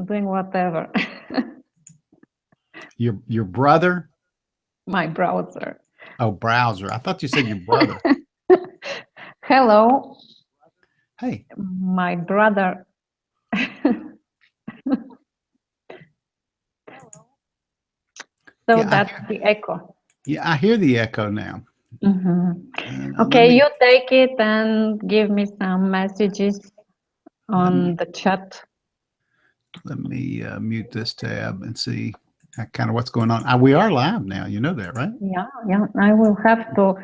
doing whatever. Your brother? My browser. Oh, browser. I thought you said your brother. Hello, Hey, my brother. So yeah, that's the echo. I hear the echo now. Mhm. Let Okay, me you take it and give me some messages let on me the chat. mute this tab and see kind of what's going on. We are live now. You know that, right? Yeah, yeah, I will have to.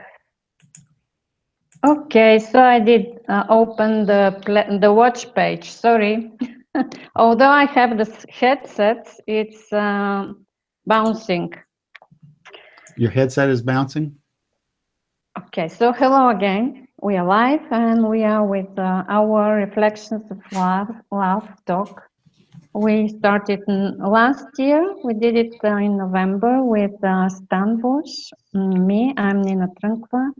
Okay, so I did open the watch page. Sorry. Although I have the headsets, it's bouncing. Your headset is bouncing. Okay, so hello again. We are live and we are with our Reflections of Love talk. We started last year. We did it in November with Stan Bush, me, I'm Nina Trunkva,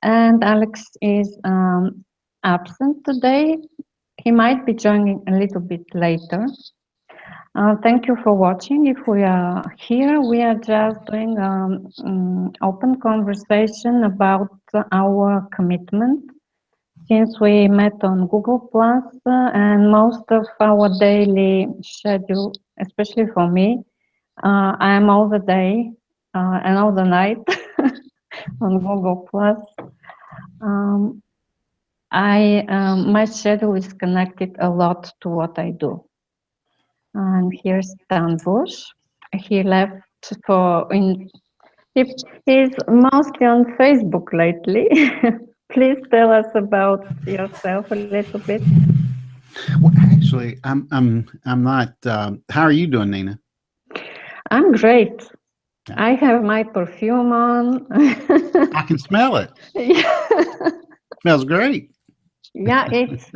and Alex is absent today. He might be joining a little bit later. Thank you for watching. If we are here, we are just doing open conversation about our commitment. Since we met on Google Plus, and most of our daily schedule, especially for me, I am all the day and all the night on Google Plus. My schedule is connected a lot to what I do. And here's Stan Bush. He left for he's mostly on Facebook lately. Please tell us about yourself a little bit. Well, actually, I'm not. How are you doing, Nina? I'm great. Yeah. I have my perfume on. I can smell it. Yeah, Smells great. yeah, it's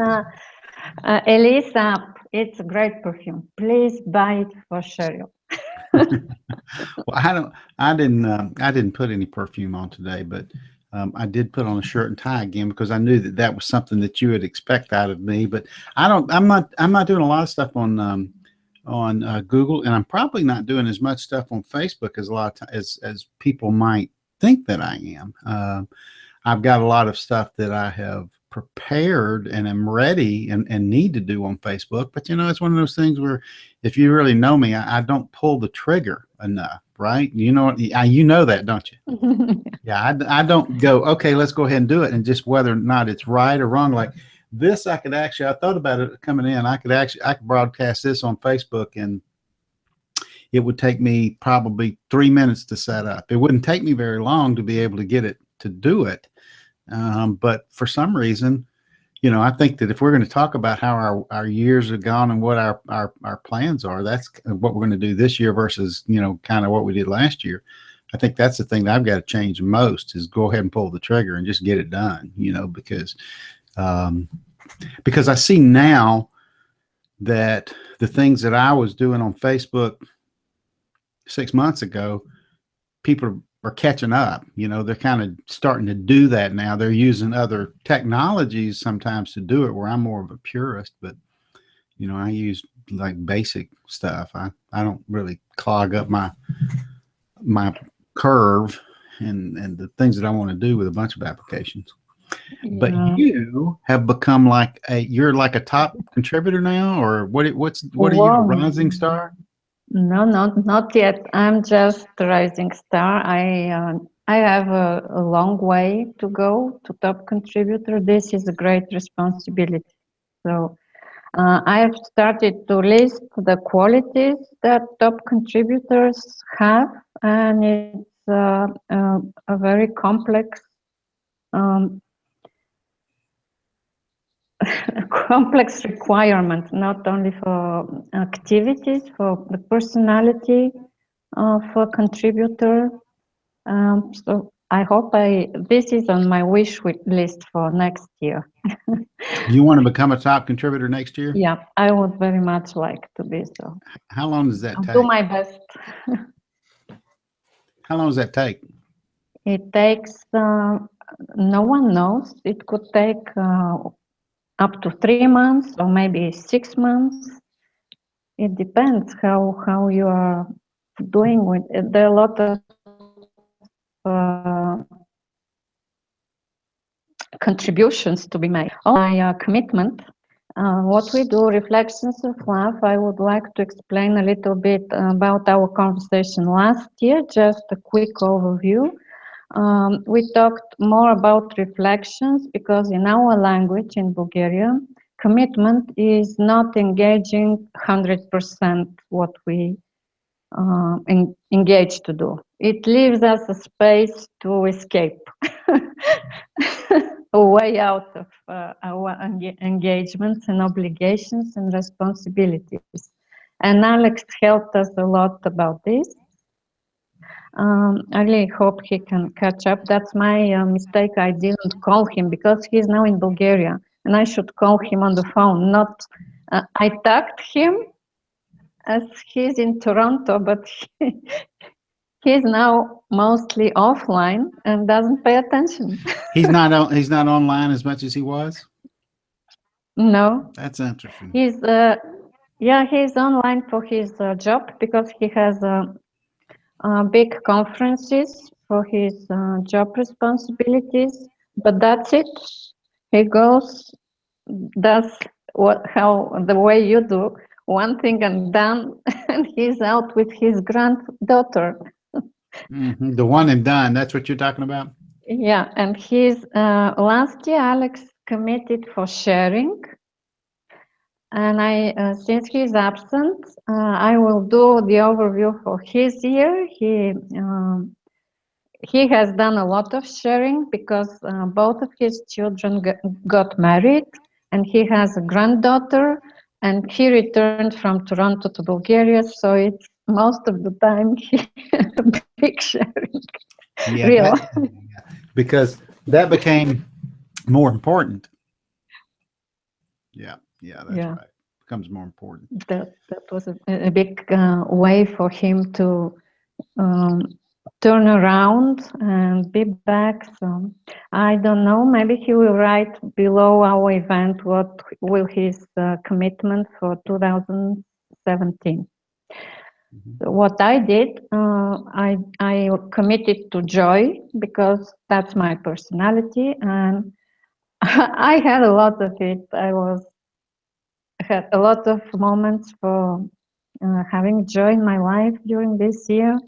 Elisa. It's a great perfume. Please buy it for Cheryl. Well, I didn't put any perfume on today, but I did put on a shirt and tie again because I knew that that was something that you would expect out of me. But I'm not doing a lot of stuff on Google, and I'm probably not doing as much stuff on Facebook as a lot of as people might think that I am. I've got a lot of stuff that I have prepared and am ready and need to do on Facebook. But you know, it's one of those things where if you really know me, I don't pull the trigger enough, right? You know, you know that, don't you? Yeah, I don't go, okay, let's go ahead and do it. And just whether or not it's right or wrong, like this, I could actually, I thought about it coming in. I could broadcast this on Facebook and it would take me probably 3 minutes to set up. It wouldn't take me very long to be able to get it to do it. But for some reason, you know, I think that if we're going to talk about how our years have gone and what our plans are, that's what we're going to do this year versus, you know, kind of what we did last year. I think that's the thing that I've got to change most is go ahead and pull the trigger and just get it done, you know, because I see now that the things that I was doing on Facebook 6 months ago, people are catching up. You know, they're kind of starting to do that now. They're using other technologies sometimes to do it where I'm more of a purist, but you know, I use like basic stuff. I don't really clog up my curve and the things that I want to do with a bunch of applications. But Yeah. you have become you're like a top contributor now, or what are you, a Wow. rising star? No, not yet. I'm just a rising star. I have a long way to go to top contributor. This is a great responsibility. So I have started to list the qualities that top contributors have, and it's a very complex um, complex requirement, not only for activities, for the personality of a contributor. So I hope this is on my list for next year. You want to become a top contributor next year? Yeah, I would very much like to be so. How long does that I'll do take? my best. How long does that take? It takes, no one knows. It could take up to 3 months or maybe 6 months. it depends how you are doing with it. There are a lot of contributions to be made. My commitment, what we do, Reflections of Love, I would like to explain a little bit about our conversation last year, just a quick overview. We talked more about reflections because in our language, in Bulgarian, commitment is not engaging 100% what we engage to do. It leaves us a space to escape, a way out of our engagements and obligations and responsibilities. And Alex helped us a lot about this. I really hope he can catch up. That's my mistake. I didn't call him because he's now in Bulgaria and I should call him on the phone. Not, I tagged him as he's in Toronto, but he's now mostly offline and doesn't pay attention. He's not online as much as he was. No, That's interesting. he's he's online for his job because he has big conferences for his job responsibilities. But that's it. He goes, does the way you do, one thing and done, and he's out with his granddaughter. Mm-hmm. The one and done. That's what you're talking about. Yeah, and he's last year Alex committed for sharing, and I since he's absent, I will do the overview for his year. He has done a lot of sharing because both of his children got married, and he has a granddaughter, and he returned from Toronto to Bulgaria, so it's most of the time he big sharing. Yeah, Real. because that became more important. Yeah, that's right. Becomes more important. That was a big way for him to turn around and be back. So I don't know. Maybe he will write below our event what will his commitment for 2017. So what I did, I committed to joy because that's my personality, and I had a lot of it. I had a lot of moments for having joy in my life during this year,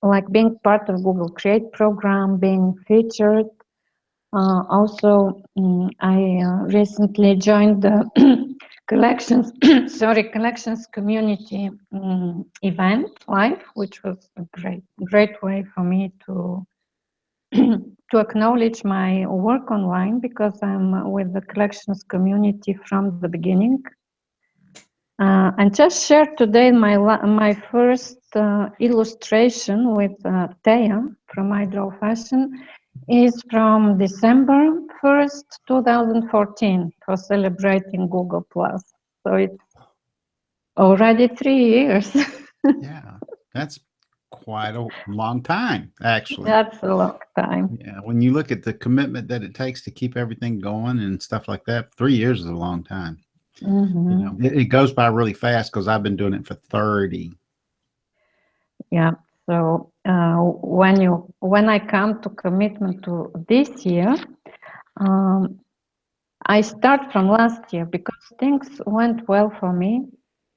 like being part of Google Create program, being featured. Also, I recently joined the collections, collections community event live, which was a great way for me to to acknowledge my work online because I'm with the collections community from the beginning. And just shared today my first illustration with Taya from I Draw Fashion is from December 1st, 2014 for celebrating Google+. So it's already 3 years. Yeah, that's quite a long time, actually. That's a long time. Yeah, when you look at the commitment that it takes to keep everything going and stuff like that, 3 years is a long time. Mm-hmm. You know, it goes by really fast because I've been doing it for 30. Yeah. So when I come to commitment to this year, I start from last year because things went well for me.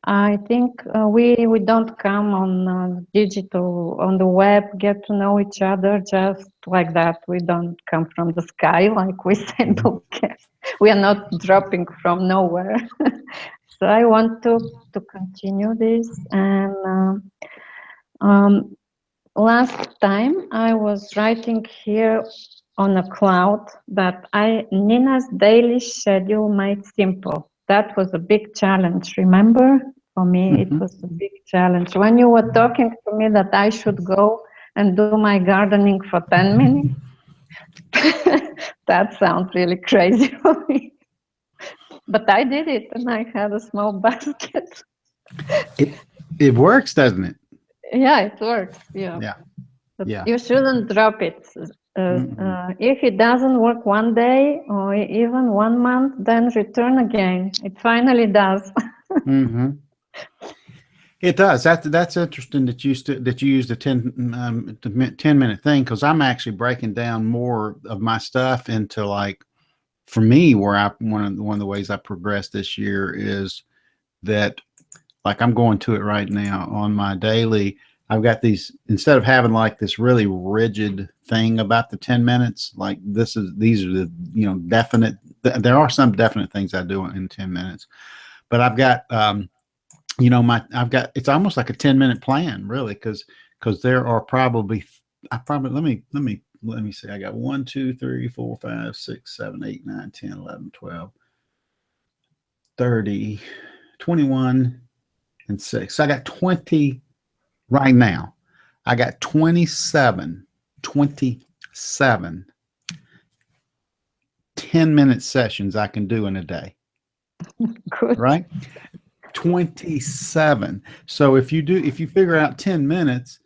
I think we don't come on digital, on the web, get to know each other just like that. We don't come from the sky like we say in Bulgaria. We are not dropping from nowhere. So I want to continue this. And last time I was writing here on a cloud that Nina's daily schedule made simple. That was a big challenge, remember? For me, it was a big challenge. When you were talking to me that I should go and do my gardening for 10 minutes, that sounds really crazy for me. But I did it, and I had a small basket. It works, doesn't it? Yeah, it works. Yeah. But you shouldn't drop it. If it doesn't work one day or even 1 month, then return again. It finally does. It does. That's interesting that that you used the 10-minute thing, because I'm actually breaking down more of my stuff into, like, for me, where one of the ways I progressed this year is that, like, I'm going to it right now on my daily. I've got these, instead of having like this really rigid thing about the 10 minutes, like these are the, definite, there are some definite things I do in 10 minutes, but I've got, it's almost like a 10-minute plan, really. Cause there are probably, let me see. I got 1, 2, 3, 4, 5, 6, 7, 8, 9, 10, 11, 12, 30, 21, and 6. So I got 20 right now. I got 27 10-minute sessions I can do in a day. Good. Right? 27. So if you figure out 10 minutes,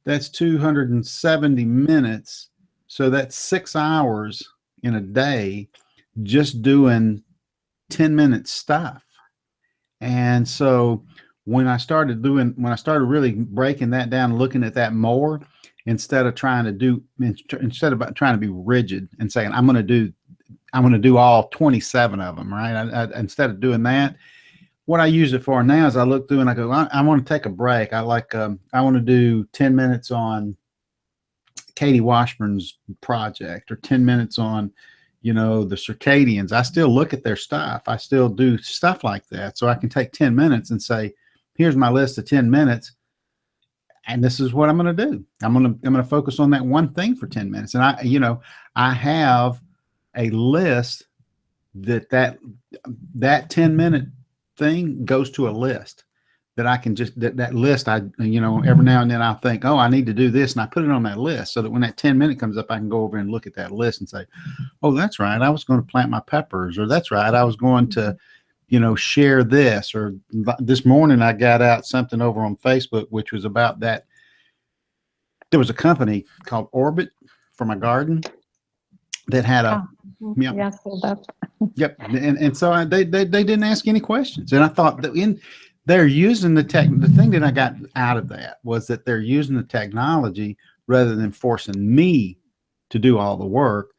that's 270 minutes. So that's 6 hours in a day just doing 10-minute stuff. And so when I started really breaking that down, looking at that more, instead of trying to be rigid and saying, I'm going to do all 27 of them, right? Instead of doing that, what I use it for now is I look through and I go, I want to take a break. I want to do 10 minutes on Katie Washburn's project, or 10 minutes on, the circadians. I still look at their stuff. I still do stuff like that. So I can take 10 minutes and say, here's my list of 10 minutes. And this is what I'm going to do. I'm going to focus on that one thing for 10 minutes. And I have a list that 10-minute thing goes to a list that I can just, that list, every now and then I'll think, oh, I need to do this. And I put it on that list so that when that 10-minute comes up, I can go over and look at that list and say, oh, that's right, I was going to plant my peppers, or that's right, I was going to, share this. Or this morning I got out something over on Facebook, which was about that. There was a company called Orbit for my garden that had a, yes, that. Yep. And so they didn't ask any questions. And I thought that they're using the thing that I got out of that was that they're using the technology rather than forcing me to do all the work.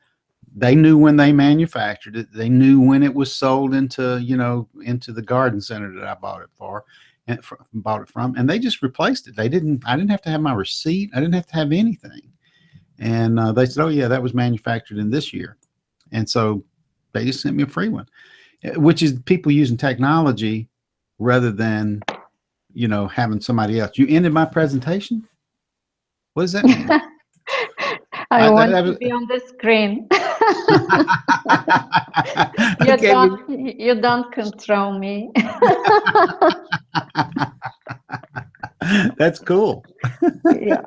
They knew when they manufactured it. They knew when it was sold into the garden center that I bought it from, and they just replaced it. I didn't have to have my receipt. I didn't have to have anything. And they said, oh yeah, that was manufactured in this year. And so they just sent me a free one, which is people using technology rather than, having somebody else. You ended my presentation? What does that mean? I want to be on the screen. You don't control me. That's cool. Yeah.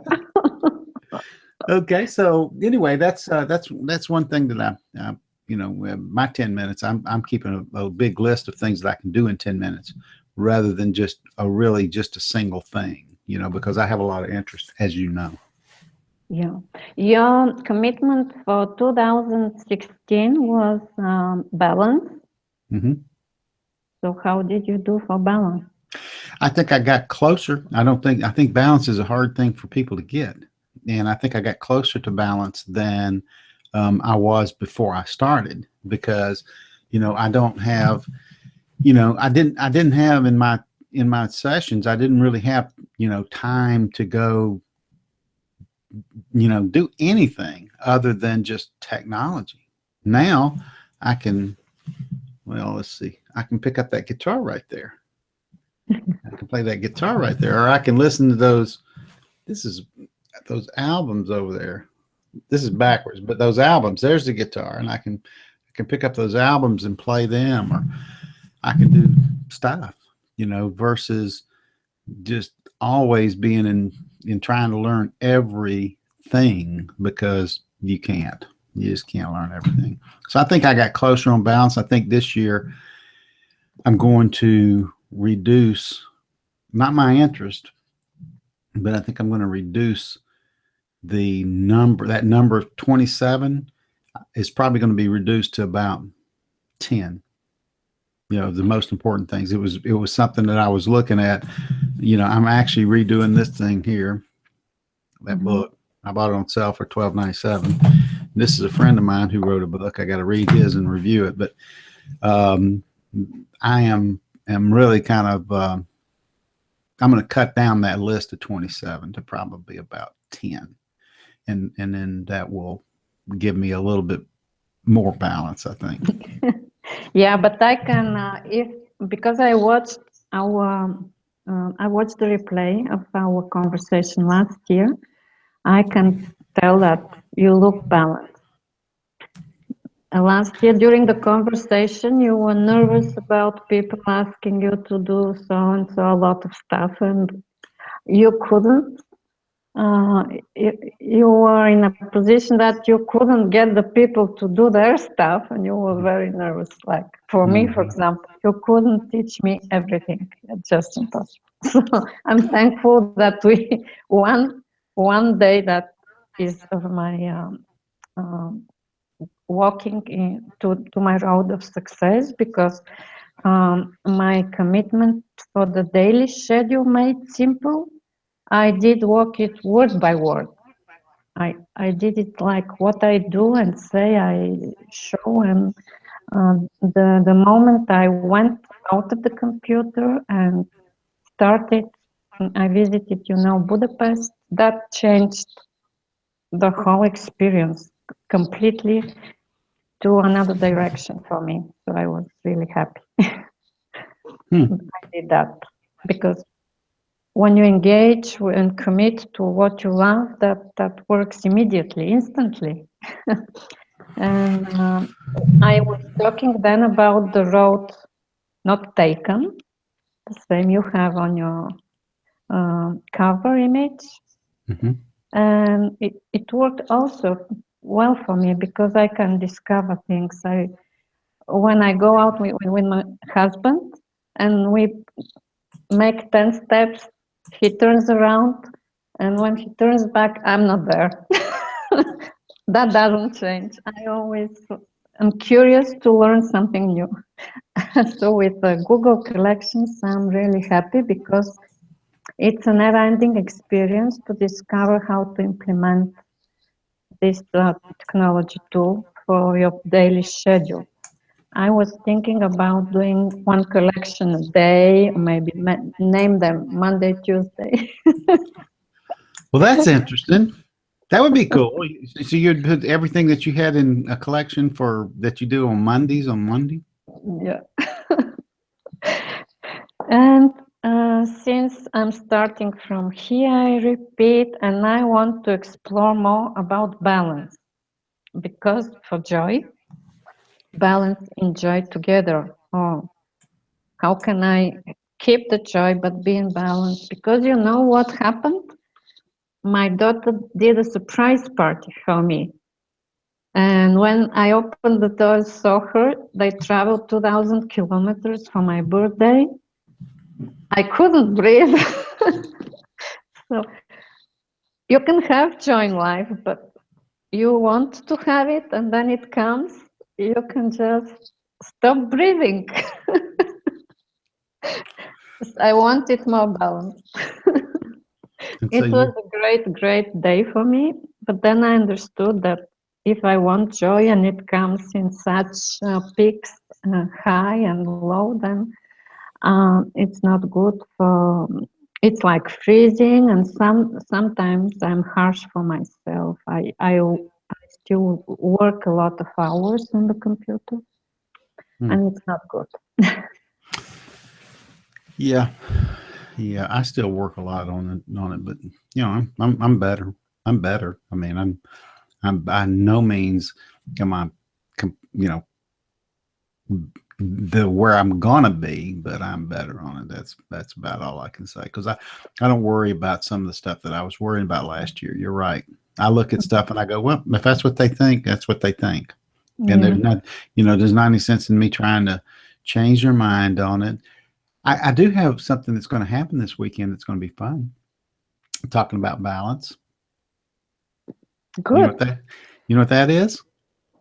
Okay, so anyway, that's one thing that my 10 minutes, I'm keeping a big list of things that I can do in 10 minutes rather than just a single thing, because I have a lot of interest, as you know. Yeah. Your commitment for 2016 was balance. Mm-hmm. So how did you do for balance? I think I got closer. I think balance is a hard thing for people to get. And I think I got closer to balance than I was before I started, because, I don't have, I didn't have in my sessions, I didn't really have, time to go, do anything other than just technology. Now I can, let's see, I can pick up that guitar right there. I can play that guitar right there, or I can listen to those albums over there. This is backwards, but those albums, there's the guitar, and I can pick up those albums and play them, or I can do stuff, versus just always being in trying to learn everything, because you just can't learn everything. So I think I got closer on balance. I think this year I'm going to reduce, not my interest, but I think I'm going to reduce that number of 27 is probably going to be reduced to about 10. The most important things. It was something that I was looking at I'm actually redoing this thing here, that Mhm. book. I bought it on sale for $12.97. This is a friend of mine who wrote a book. I got to read his and review it, but um, I am really kind of I'm going to cut down that list of 27 to probably about 10, and then that will give me a little bit more balance, I think. Yeah, but I can if because I watched the replay of our conversation last year. I can tell that you look balanced. Last year during the conversation, you were nervous about people asking you to do so and so a lot of stuff, and you couldn't. Uh, you were in a position that you couldn't get the people to do their stuff, and you were very nervous. Like for me, for Mhm. example, you couldn't teach me everything. It's just impossible. So I'm thankful that we one day that is of my um, walking to my road of success, because my commitment for the daily schedule made simple. I did walk it word by word. I did it like what I do and say I show, and the moment I went out of the computer and started, I visited, Budapest. That changed the whole experience completely to another direction for me. So I was really happy Hmm. I did that, because when you engage and commit to what you love, that works immediately, instantly. And I was talking then about the road not taken, the same you have on your cover image. Mhm. And it worked also well for me, because I can discover things. When I go out with my husband and we make 10 steps, he turns around, and when he turns back, I'm not there. That doesn't change. I always am curious to learn something new. So with Google Collections, I'm really happy, because it's a never-ending experience to discover how to implement this technology tool for your daily schedule. I was thinking about doing one collection a day, or maybe name them Monday, Tuesday. Well, that's interesting. That would be cool. So you'd put everything that you had in a collection for that you do on Mondays on Monday. Yeah. And since I'm starting from here, I repeat, and I want to explore more about balance, because for joy, balance and joy together. Oh, how can I keep the joy but be in balance? Because you know what happened? My daughter did a surprise party for me. And when I opened the doors, saw her, they traveled 2,000 kilometers for my birthday. I couldn't breathe. So you can have joy in life, but you want to have it, and then it comes, you can just stop breathing. I wanted more balance. And so It was you, a great, great day for me, but then I understood that if I want joy and it comes in such peaks, high and low, then it's not good for. It's like freezing, and sometimes I'm harsh for myself. I still work a lot of hours on the computer, hmm. and it's not good. Yeah, yeah. I still work a lot on it, but I'm better. I'm better. I mean, I'm by no means am I, you know, the where I'm gonna be, but I'm better on it. That's about all I can say, because I don't worry about some of the stuff that I was worrying about last year. You're right. I look at stuff and I go, well, if that's what they think, that's what they think. And Yeah. there's not any sense in me trying to change their mind on it. I do have something that's going to happen this weekend that's going to be fun. I'm talking about balance. You know what Good. that you know what that is?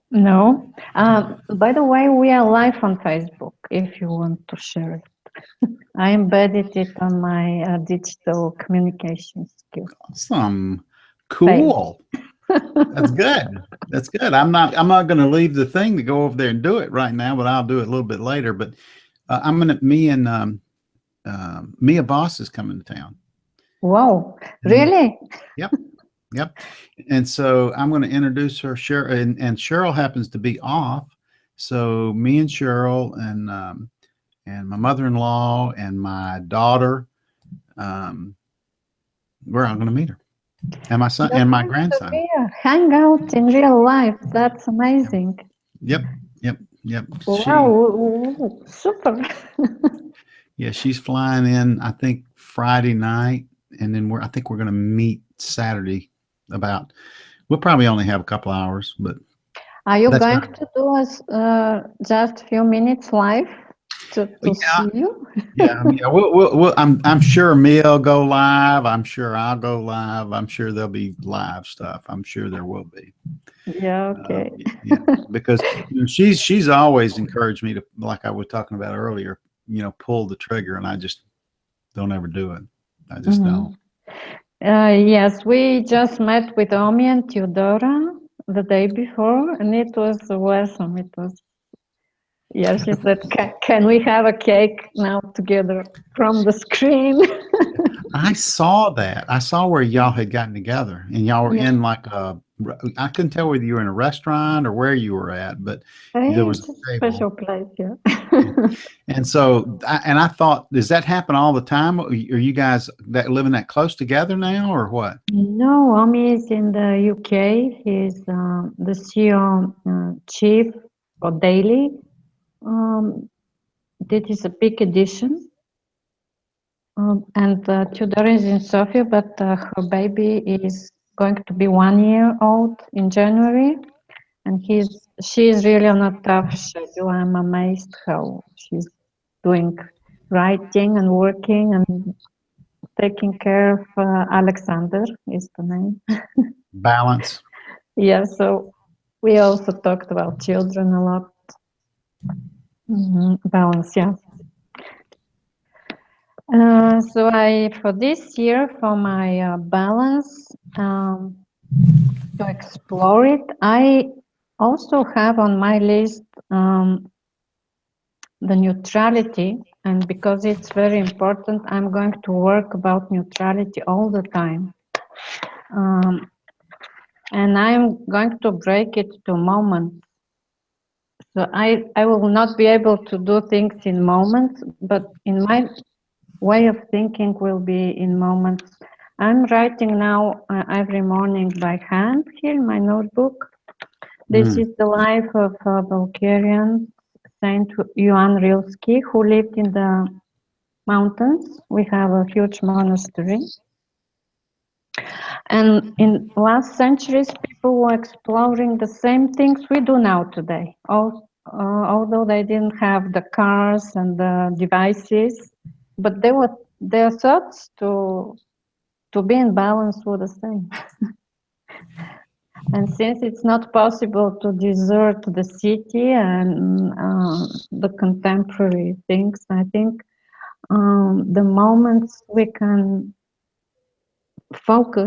No. By the way, we are live on Facebook if you want to share it. I embedded it on my digital communication skill. Awesome. Cool. That's good. That's good. I'm not going to leave the thing to go over there and do it right now, but I'll do it a little bit later. But me and Mia Voss is coming to town. Wow, really? Yep. And so I'm going to introduce her, Cheryl, and Cheryl happens to be off. So me and Cheryl and my mother-in-law and my daughter, we're all going to meet her. And my son and my grandson. Hang out in real life. That's amazing. Yep. Wow, super. Yeah, she's flying in, I think, Friday night, and then I think we're going to meet Saturday. We'll probably only have a couple hours, but. Are you going to do us just a few minutes live to see you? Yeah. I'm sure Mia'll go live. I'm sure I'll go live. I'm sure there'll be live stuff. I'm sure there will be. Yeah. Okay. Because she's always encouraged me to, like I was talking about earlier, pull the trigger, and I just don't ever do it. I just don't. Yes, we just met with Omi and Theodora the day before, and it was awesome. It was. Yeah, she said, "Can we have a cake now together from the screen?" I saw that. I saw where y'all had gotten together, and y'all were in like I couldn't tell whether you were in a restaurant or where you were at, but there was a special place, yeah. And so, I thought, does that happen all the time? Are you guys living that close together now, or what? No, Omi is in the UK. He's the CEO chief for Daily. This is a big addition. And Theodora is in Sofia, but her baby is going to be 1 year old in January. And she is really on a tough schedule. I'm amazed how she's doing writing and working and taking care of Alexander is the name. Balance. Yeah, so we also talked about children a lot. Balance, yeah. So for this year, for my balance, to explore it, I also have on my list the neutrality, and because it's very important, I'm going to work about neutrality all the time. And I'm going to break it to moments. So I will not be able to do things in moments, but in my way of thinking will be in moments. I'm writing now every morning by hand here in my notebook. This is the life of a Bulgarian Saint Ioan Rilski, who lived in the mountains. We have a huge monastery. And in last centuries, people were exploring the same things we do now today. Although they didn't have the cars and the devices, but their thoughts to be in balance were the same. And since it's not possible to desert the city and the contemporary things, I think the moments we can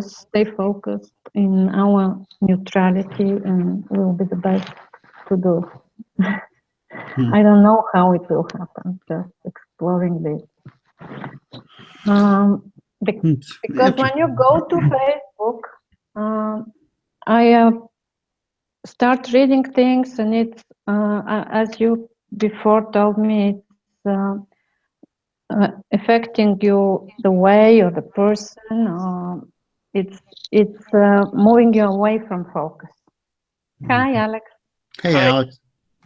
stay focused in our neutrality, and will be the best to do. I don't know how it will happen, just exploring this. Because when you go to Facebook, I start reading things, and it's, as you before told me, it's affecting you the way or the person. It's moving you away from focus. Hi, Alex. Hey, hi. Alex.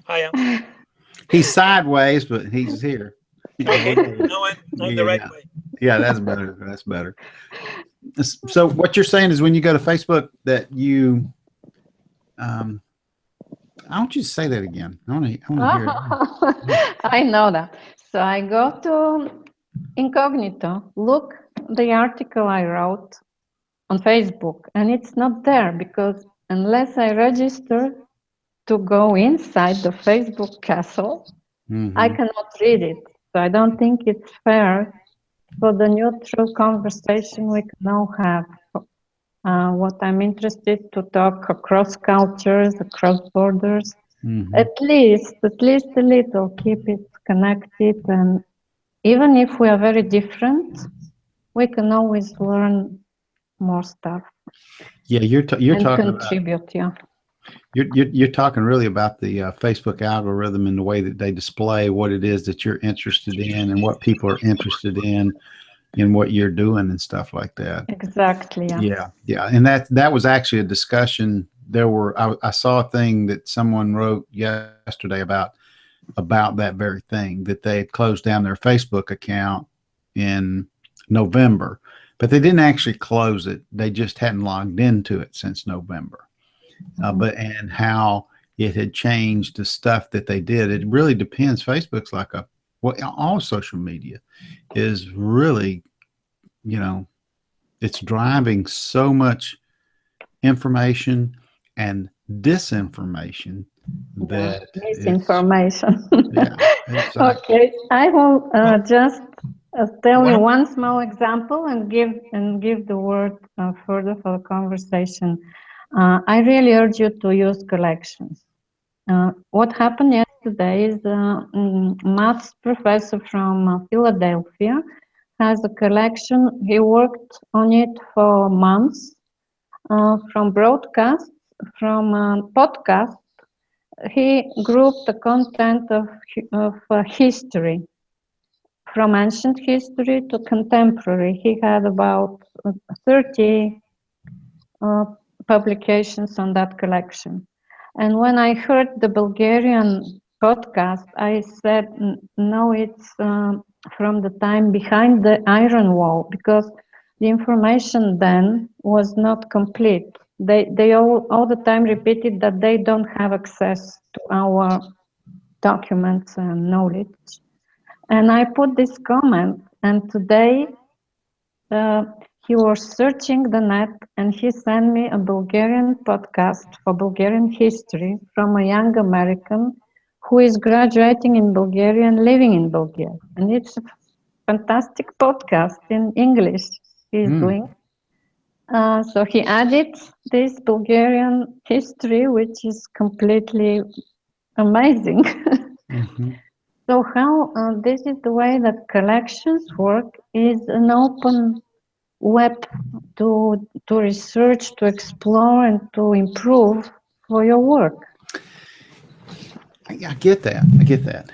Hi. He's sideways, but he's here. Okay. No, I'm the right way. Yeah, that's better. That's better. So what you're saying is when you go to Facebook that you, I want you to say that again. I want to hear it. I know that. So I go to incognito, look the article I wrote on Facebook, and it's not there because unless I register to go inside the Facebook castle, I cannot read it. So I don't think it's fair for the neutral conversation we can all have. What I'm interested to talk across cultures, across borders, at least a little, keep it connected. And even if we are very different, we can always learn more stuff. Yeah, you're and talking contribute. you're talking really about the Facebook algorithm and the way that they display what it is that you're interested in and what people are interested in what you're doing and stuff like that. Exactly. Yeah, and that was actually a discussion. I saw a thing that someone wrote yesterday about that very thing, that they had closed down their Facebook account in November, but they didn't actually close it. They just hadn't logged into it since November. And how it had changed the stuff that they did. It really depends. Facebook's like all social media is really, it's driving so much information and disinformation that misinformation. Like, okay, I will just tell you one small example and give the word further for the conversation. I really urge you to use collections. What happened yesterday is a maths professor from Philadelphia has a collection. He worked on it for months, from broadcasts, from podcasts. He grouped the content of history, from ancient history to contemporary. He had about 30 publications on that collection. And when I heard the Bulgarian podcast, I said, no, it's from the time behind the Iron Wall, because the information then was not complete. They all the time repeated that they don't have access to our documents and knowledge. And I put this comment, and today he was searching the net and he sent me a Bulgarian podcast for Bulgarian history from a young American who is graduating in Bulgaria and living in Bulgaria. And it's a fantastic podcast in English he's doing. So he added this Bulgarian history, which is completely amazing. So how this is the way that collections work, is an open web to research, to explore, and to improve for your work. I get that.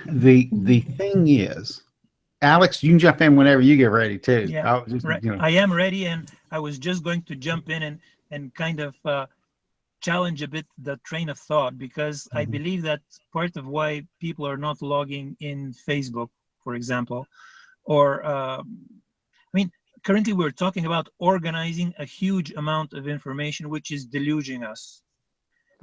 The thing is, Alex, you can jump in whenever you get ready too. Yeah, I am ready, and I was just going to jump in and kind of challenge a bit the train of thought, because I believe that part of why people are not logging in Facebook, for example, or currently we're talking about organizing a huge amount of information which is deluging us.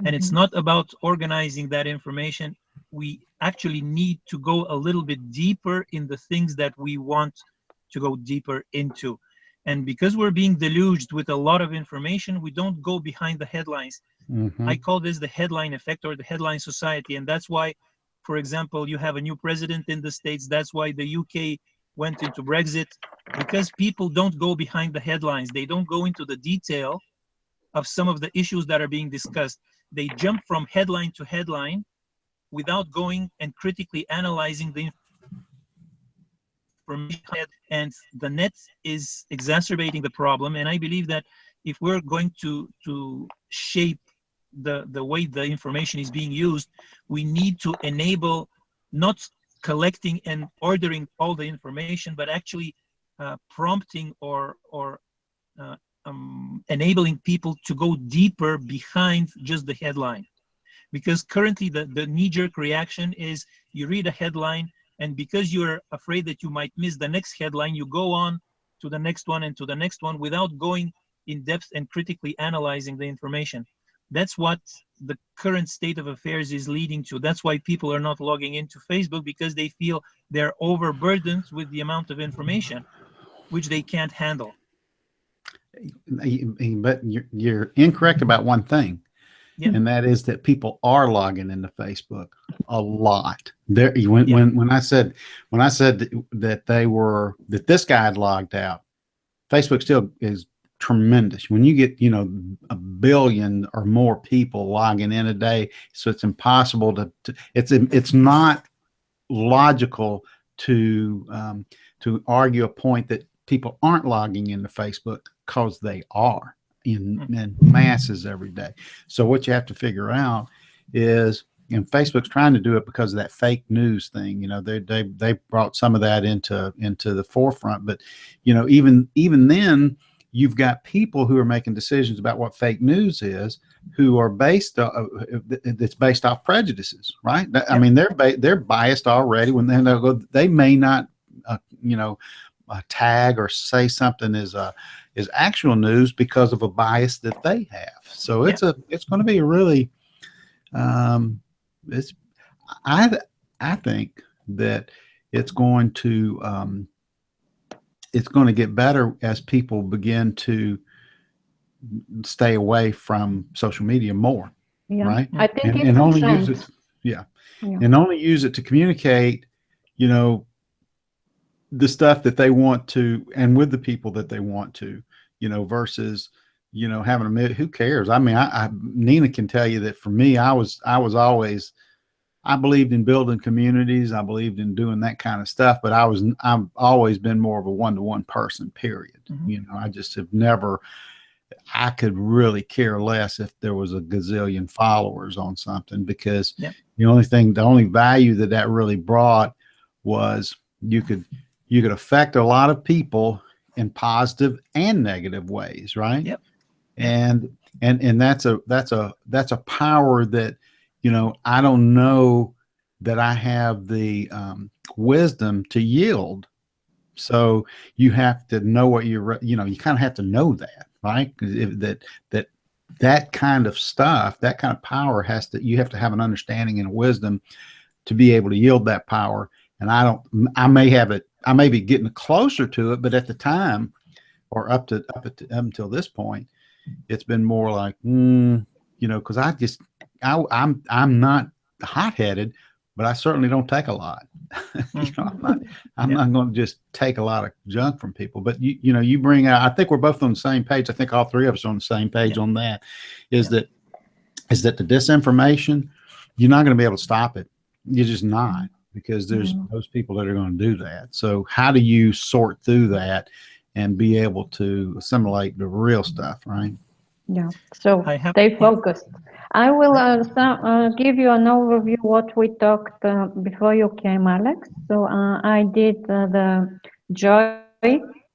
And it's not about organizing that information. We actually need to go a little bit deeper in the things that we want to go deeper into. And because we're being deluged with a lot of information, we don't go behind the headlines. I call this the headline effect, or the headline society. And that's why, for example, you have a new president in the States. That's why the UK went into Brexit, because people don't go behind the headlines. They don't go into the detail of some of the issues that are being discussed. They jump from headline to headline without going and critically analyzing the information, and the net is exacerbating the problem. And I believe that if we're going to shape the way the information is being used, we need to enable not collecting and ordering all the information, but actually prompting or enabling people to go deeper behind just the headline. Because currently the knee-jerk reaction is you read a headline, and because you're afraid that you might miss the next headline, you go on to the next one and to the next one without going in depth and critically analyzing the information. That's what the current state of affairs is leading to. That's why people are not logging into Facebook, because they feel they're overburdened with the amount of information which they can't handle. But you're incorrect about one thing. Yeah. and that is that people are logging into Facebook a lot. There, when I said that this guy had logged out, Facebook still is tremendous. When you get, you know, 1 billion or more people logging in a day, so it's impossible it's not logical to argue a point that people aren't logging into Facebook, because they are in masses every day. So what you have to figure out is, and Facebook's trying to do it because of that fake news thing. You know, they brought some of that into the forefront. But, you know, even then, you've got people who are making decisions about what fake news is, who are it's based off prejudices, right? I mean, they're biased already when they may not, tag or say something is actual news because of a bias that they have. So it's going to be a really, I think that it's going to get better as people begin to stay away from social media more. Yeah, right? I think And, it's and a only trend. use it, Yeah. and only use it to communicate, you know, the stuff that they want to, and with the people that they want to, you know, versus, you know, having a minute. Who cares? I mean, Nina can tell you that for me, I was always, I believed in building communities. I believed in doing that kind of stuff, but I've always been more of a one-to-one person, period. Mm-hmm. You know, I just have never, I could really care less if there was a gazillion followers on something, because the only value that really brought was you could affect a lot of people in positive and negative ways. Right. Yep. And that's a power that, you know, I don't know that I have the wisdom to yield. So you have to know what you kind of have to know that, right? That kind of stuff, that kind of power you have to have an understanding and wisdom to be able to yield that power. And I may be getting closer to it, but at the time, or up until this point, it's been more like, you know, because I'm not hot-headed, but I certainly don't take a lot. You know, I'm not going to just take a lot of junk from people. But you know, you bring out, I think we're both on the same page. I think all three of us are on the same page on that. Is that the disinformation, you're not going to be able to stop it. You're just not, because there's those people that are going to do that. So how do you sort through that and be able to assimilate the real stuff, right? Yeah. So stay focused. I will give you an overview what we talked before you came, Alex. So I did the Joy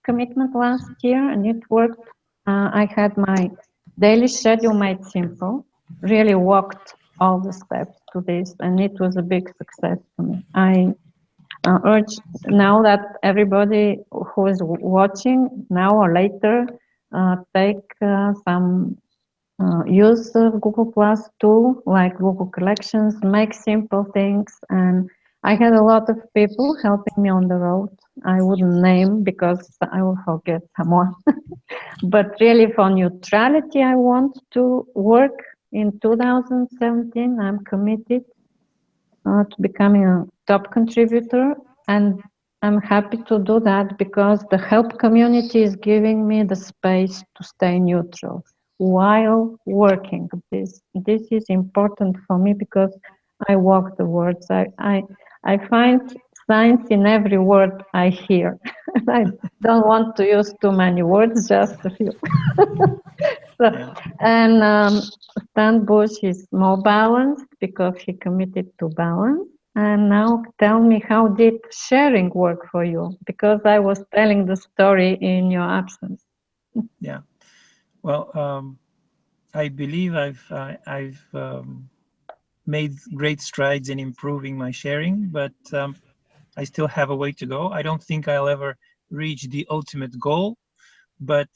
commitment last year, and it worked. I had my daily schedule made simple, really walked all the steps to this, and it was a big success for me. I urge now that everybody who is watching now or later take some use Google Plus tool like Google Collections, make simple things. And I had a lot of people helping me on the road. I wouldn't name because I will forget someone. But really for neutrality, I want to work in 2017. I'm committed to becoming a top contributor, and I'm happy to do that because the help community is giving me the space to stay neutral while working. This is important for me because I walk the words. I find science in every word I hear. I don't want to use too many words, just a few. And Stan Bush is more balanced because he committed to balance. And now tell me, how did sharing work for you? Because I was telling the story in your absence. Yeah. Well, I believe I've made great strides in improving my sharing, but I still have a way to go. I don't think I'll ever reach the ultimate goal, but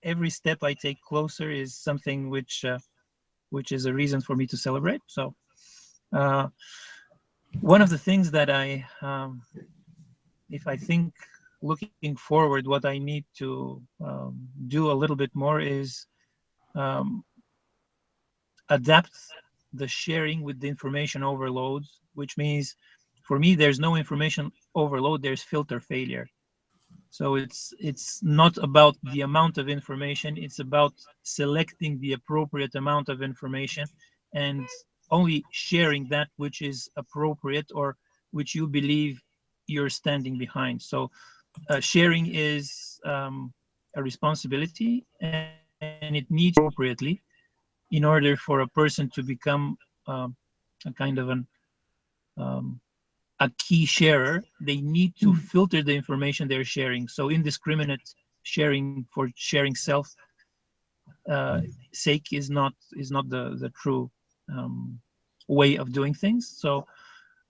every step I take closer is something which is a reason for me to celebrate. So one of the things that if I think looking forward, what I need to do a little bit more is adapt the sharing with the information overload, which means for me, there's no information overload, there's filter failure. So it's not about the amount of information, it's about selecting the appropriate amount of information and only sharing that which is appropriate or which you believe you're standing behind. So sharing is a responsibility, and it needs appropriately in order for a person to become a kind of a key sharer. They need to filter the information they're sharing. So indiscriminate sharing for sharing self sake is not the true way of doing things. So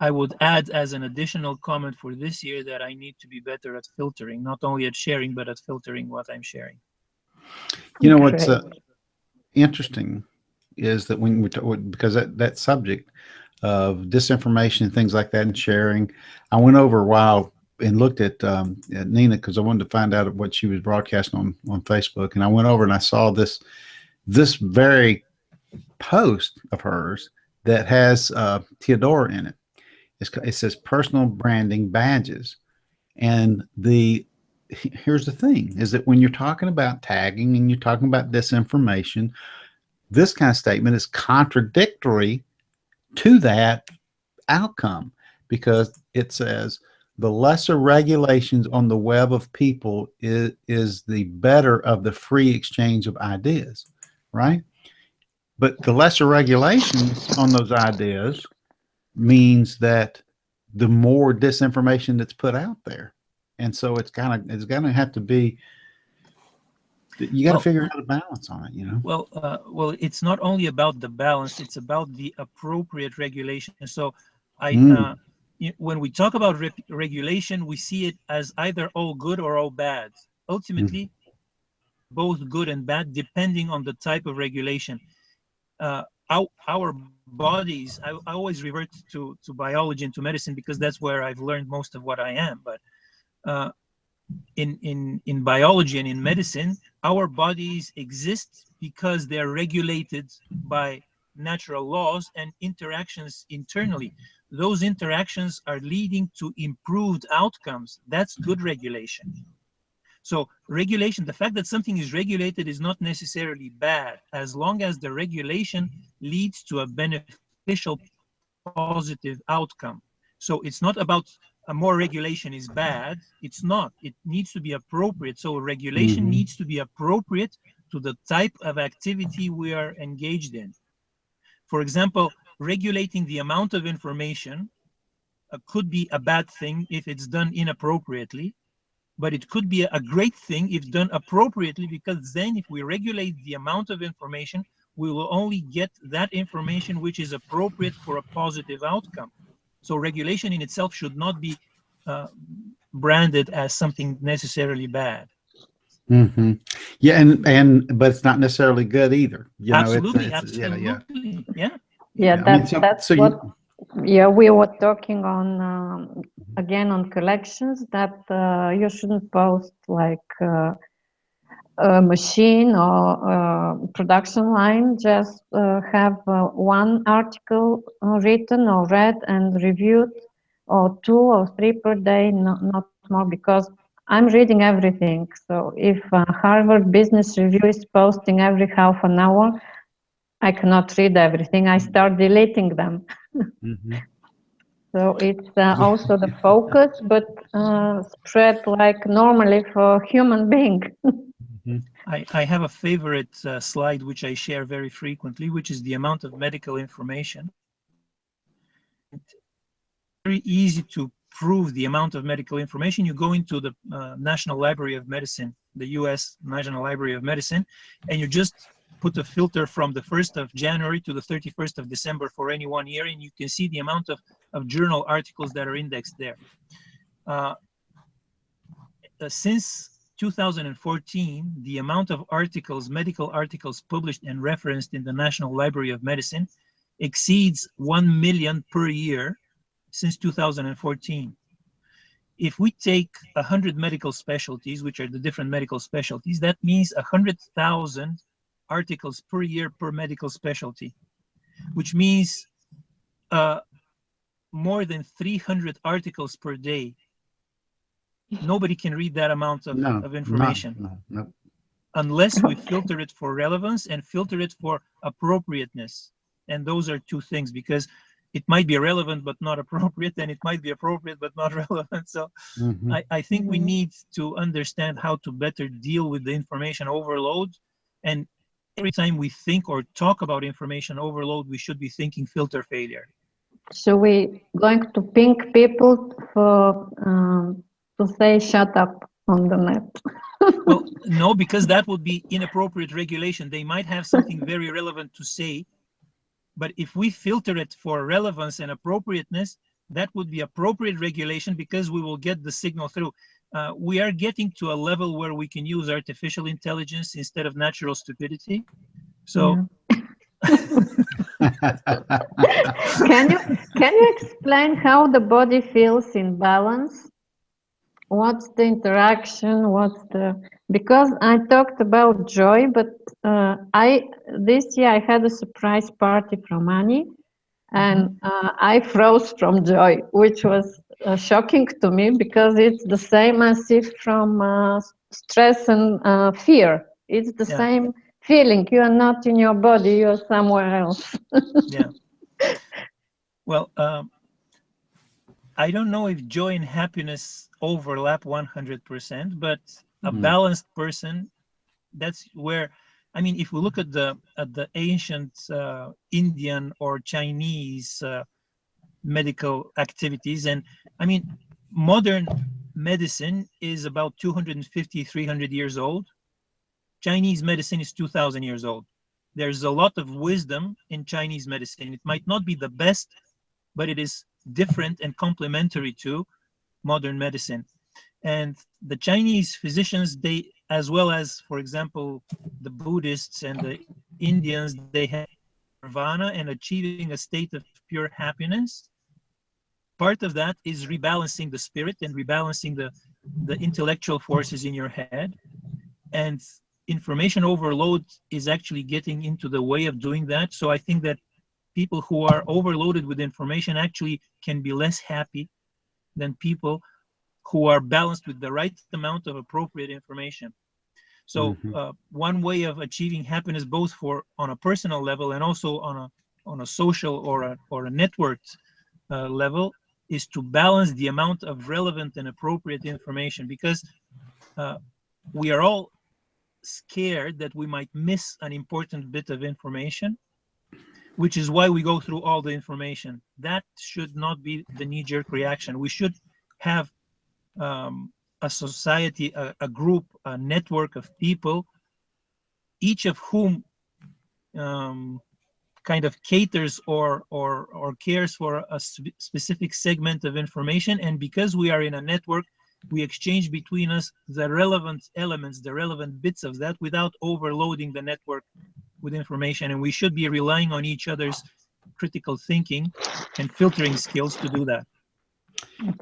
I would add as an additional comment for this year that I need to be better at filtering, not only at sharing, but at filtering what I'm sharing. You know, what's Great. interesting is that when we talk, because that subject of disinformation and things like that and sharing, I went over a while and looked at Nina because I wanted to find out what she was broadcasting on Facebook, and I went over and I saw this very post of hers that has Theodora in it. It says personal branding badges, and here's the thing is that when you're talking about tagging and you're talking about disinformation, this kind of statement is contradictory to that outcome, because it says the lesser regulations on the web of people is the better of the free exchange of ideas, right? But the lesser regulations on those ideas means that the more disinformation that's put out there. And so it's going to have to be, you got to figure out a balance on it, you know? Well, it's not only about the balance, it's about the appropriate regulation. So when we talk about regulation, we see it as either all good or all bad. Ultimately, both good and bad, depending on the type of regulation. Our bodies, I always revert to biology and to medicine because that's where I've learned most of what I am. But in biology and in medicine, our bodies exist because they're regulated by natural laws and interactions internally. Those interactions are leading to improved outcomes. That's good regulation. So regulation, the fact that something is regulated is not necessarily bad, as long as the regulation leads to a beneficial, positive outcome. So it's not about more regulation is bad. It's not. It needs to be appropriate. So regulation needs to be appropriate to the type of activity we are engaged in. For example, regulating the amount of information could be a bad thing if it's done inappropriately, but it could be a great thing if done appropriately, because then if we regulate the amount of information, we will only get that information which is appropriate for a positive outcome. So regulation in itself should not be branded as something necessarily bad. Yeah, but it's not necessarily good either. You Absolutely, know, absolutely, yeah. Yeah, that's what. Yeah, we were talking on again on collections that you shouldn't post like a machine or production line. Just have one article written or read and reviewed, or 2 or 3 per day, not more, because I'm reading everything. So if Harvard Business Review is posting every half an hour, I cannot read everything. I start deleting them. So it's also the focus, but spread like normally for human being. I have a favorite slide which I share very frequently, which is the amount of medical information. It's very easy to prove the amount of medical information. You go into the National Library of Medicine, the US National Library of Medicine, and you just put a filter from the 1st of January to the 31st of December for any one year, and you can see the amount of journal articles that are indexed there. Since 2014, the amount of articles, medical articles published and referenced in the National Library of Medicine exceeds 1 million per year since 2014. If we take 100 medical specialties, which are the different medical specialties, that means 100,000 articles per year per medical specialty. which means more than 300 articles per day. Nobody can read that amount of information. No. Unless we filter it for relevance and filter it for appropriateness. And those are two things, because it might be relevant but not appropriate, and it might be appropriate but not relevant. So I think we need to understand how to better deal with the information overload. And every time we think or talk about information overload, we should be thinking filter failure. So we're going to ping people for to say shut up on the net. Well, no, because that would be inappropriate regulation. They might have something very relevant to say, but if we filter it for relevance and appropriateness, that would be appropriate regulation, because we will get the signal through. We are getting to a level where we can use artificial intelligence instead of natural stupidity. So Can you explain how the body feels in balance? What's the interaction? Because I talked about joy, but this year I had a surprise party from Annie, and I froze from joy, which was shocking to me, because it's the same as if from stress and fear. It's the same feeling. You are not in your body, you are somewhere else. Yeah. Well, I don't know if joy and happiness overlap 100%, but a balanced person, that's where, I mean, if we look at the ancient Indian or Chinese medical activities, and I mean, modern medicine is about 250, 300 years old. Chinese medicine is 2,000 years old. There's a lot of wisdom in Chinese medicine. It might not be the best, but it is different and complementary to modern medicine. And the Chinese physicians, they, as well as, for example, the Buddhists and the Indians, they have nirvana and achieving a state of pure happiness. Part of that is rebalancing the spirit and rebalancing the intellectual forces in your head. And information overload is actually getting into the way of doing that. So I think that people who are overloaded with information actually can be less happy than people who are balanced with the right amount of appropriate information. So one way of achieving happiness, both on a personal level and also on a social or a networked level, is to balance the amount of relevant and appropriate information, because we are all scared that we might miss an important bit of information, which is why we go through all the information. That should not be the knee-jerk reaction. We should have a society, a group, a network of people, each of whom kind of caters or cares for a specific segment of information. And because we are in a network, we exchange between us the relevant elements, the relevant bits of that, without overloading the network with information. And we should be relying on each other's critical thinking and filtering skills to do that.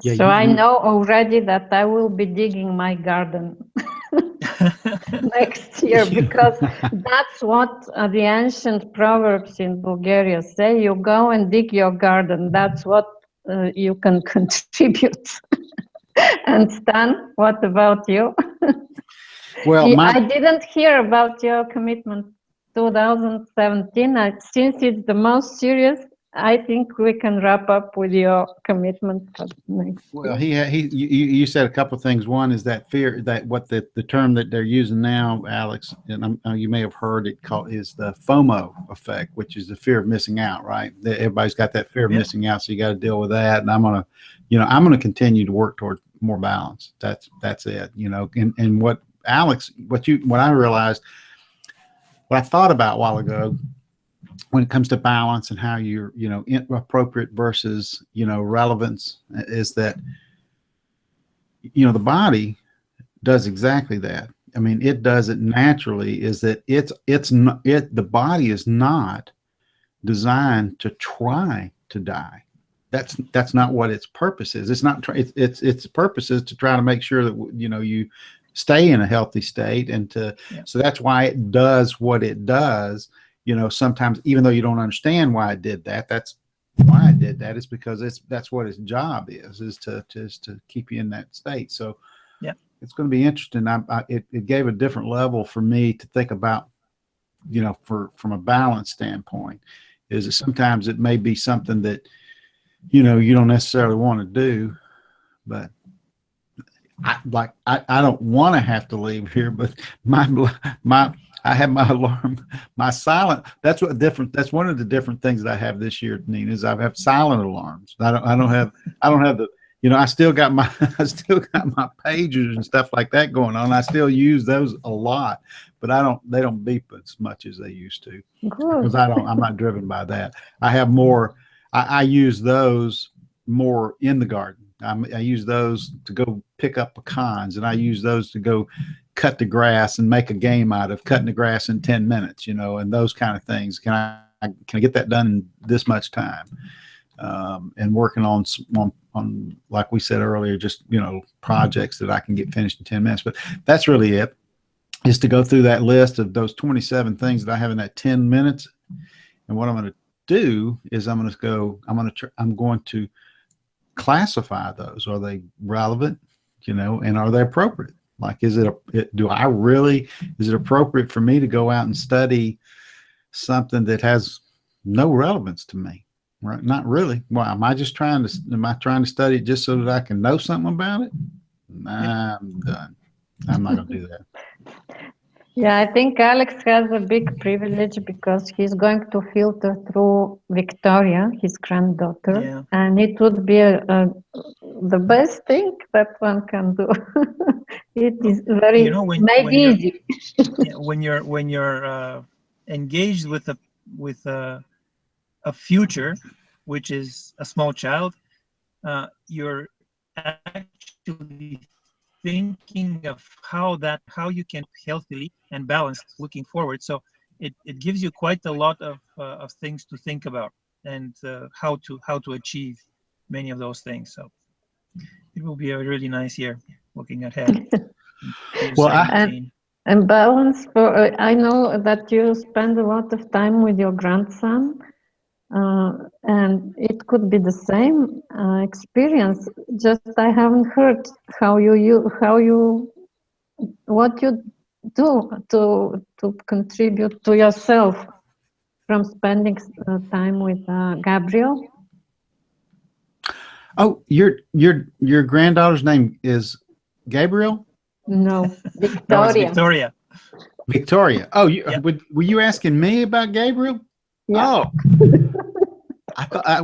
Yeah, so I know already that I will be digging my garden next year, because that's what the ancient proverbs in Bulgaria say. You go and dig your garden. That's what you can contribute. And Stan, what about you? Well, I didn't hear about your commitment 2017. Since it's the most serious, I think we can wrap up with your commitment for next Well, year. you said a couple of things. One is that fear, that what the term that they're using now, Alex, and you may have heard it called, is the FOMO effect, which is the fear of missing out, right? Everybody's got that fear of missing out, so you got to deal with that. And I'm gonna continue to work toward more balance. That's it, and what Alex, what I realized, what I thought about a while ago, when it comes to balance and how you're, appropriate versus, relevance, is that, the body does exactly that. I mean, it does it naturally, is that the body is not designed to try to die. That's not what its purpose is. It's not, its purpose is to try to make sure that, you stay in a healthy state, and so that's why it does what it does. you know, sometimes even though you don't understand why I did that, that's why I did that. It's because that's what his job is to keep you in that state. So yeah, it's going to be interesting. It gave a different level for me to think about, you know, from a balance standpoint, is that sometimes it may be something that, you know, you don't necessarily want to do, but I don't want to have to leave here, but I have my alarm, my silent. That's one of the different things that I have this year, Nina, is I have silent alarms. I don't have the, you know, I still got my pagers and stuff like that going on. I still use those a lot, but they don't beep as much as they used to, because I'm not driven by that. I have more, I use those more in the garden. I use those to go pick up pecans, and I use those to go cut the grass and make a game out of cutting the grass in 10 minutes, you know, and those kind of things. Can I get that done in this much time? And working on, like we said earlier, just, you know, projects that I can get finished in 10 minutes. But that's really it, is to go through that list of those 27 things that I have in that 10 minutes. And what I'm going to do is I'm going to classify those. Are they relevant, you know, and are they appropriate? Like, is it appropriate for me to go out and study something that has no relevance to me? Right? Not really. Well, am I trying to study it just so that I can know something about it? Nah, I'm done. I'm not going to do that. Yeah, I think Alex has a big privilege because he's going to filter through Victoria, his granddaughter, yeah. and it would be the best thing that one can do. It is very, you know, when easy. Yeah, when you're engaged with a future, which is a small child, you're actually thinking of how you can healthily and balanced looking forward. So it gives you quite a lot of things to think about, and how to achieve many of those things. So it will be a really nice year looking ahead. Well, and balance for I know that you spend a lot of time with your grandson, and it could be the same experience. Just I haven't heard what you do to contribute to yourself from spending time with Gabriel. Oh, your granddaughter's name is Gabriel? No, That was Victoria. Victoria. Victoria. Oh, Yeah. Were you asking me about Gabriel? Yeah. Oh, I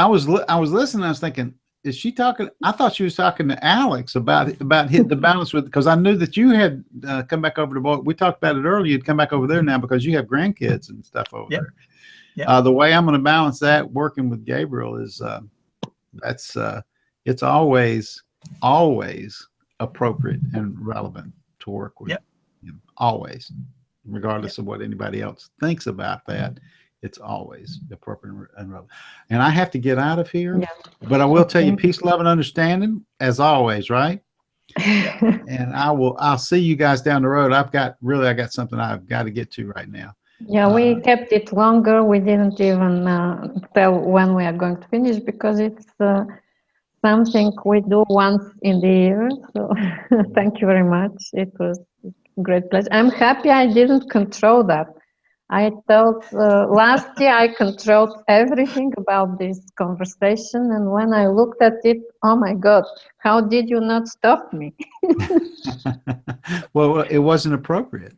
was listening. I was thinking, is she talking? I thought she was talking to Alex about hitting the balance with, because I knew that you had come back over to Boy. We talked about it earlier. You'd come back over there now because you have grandkids and stuff over there. Yeah. The way I'm going to balance that working with Gabriel is it's always appropriate and relevant to work with. Him. Always, regardless of what anybody else thinks about that. It's always appropriate and relevant. And I have to get out of here, but I will tell you, peace, love, and understanding as always, right? And I'll see you guys down the road. I got something I've got to get to right now. Yeah, we kept it longer. We didn't even tell when we are going to finish because it's something we do once in the year. So thank you very much. It was a great pleasure. I'm happy I didn't control that. I thought last year I controlled everything about this conversation, and when I looked at it, oh my God, how did you not stop me? Well, it wasn't appropriate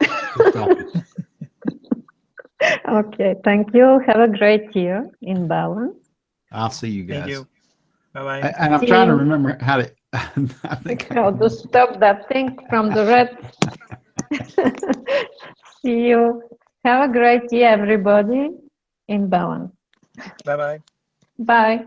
to stop it. Okay, thank you. Have a great year in balance. I'll see you guys. Thank you. Bye-bye. And I'm trying to remember how to, I think how to stop that thing from the red. See you. Have a great year, everybody, in balance. Bye-bye. Bye.